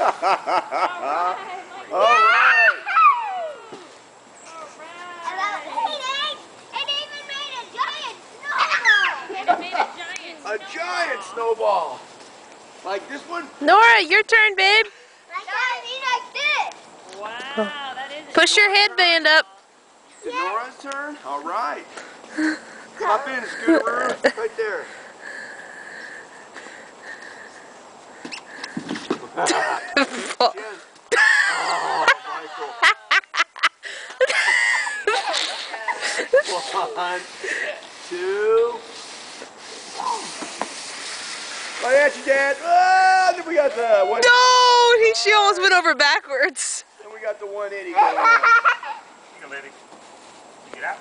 All right. A giant snowball. Like this one? Nora, your turn, babe. Wow, that is Push your headband up. It's Nora's turn? All right. Hop in, Scooteroo. Right there. Oh, Michael. 1, 2. Right at you, Dad. Ah, then we got the one. No, she almost went over backwards. And we got the 180 going on. You can let it. You get out.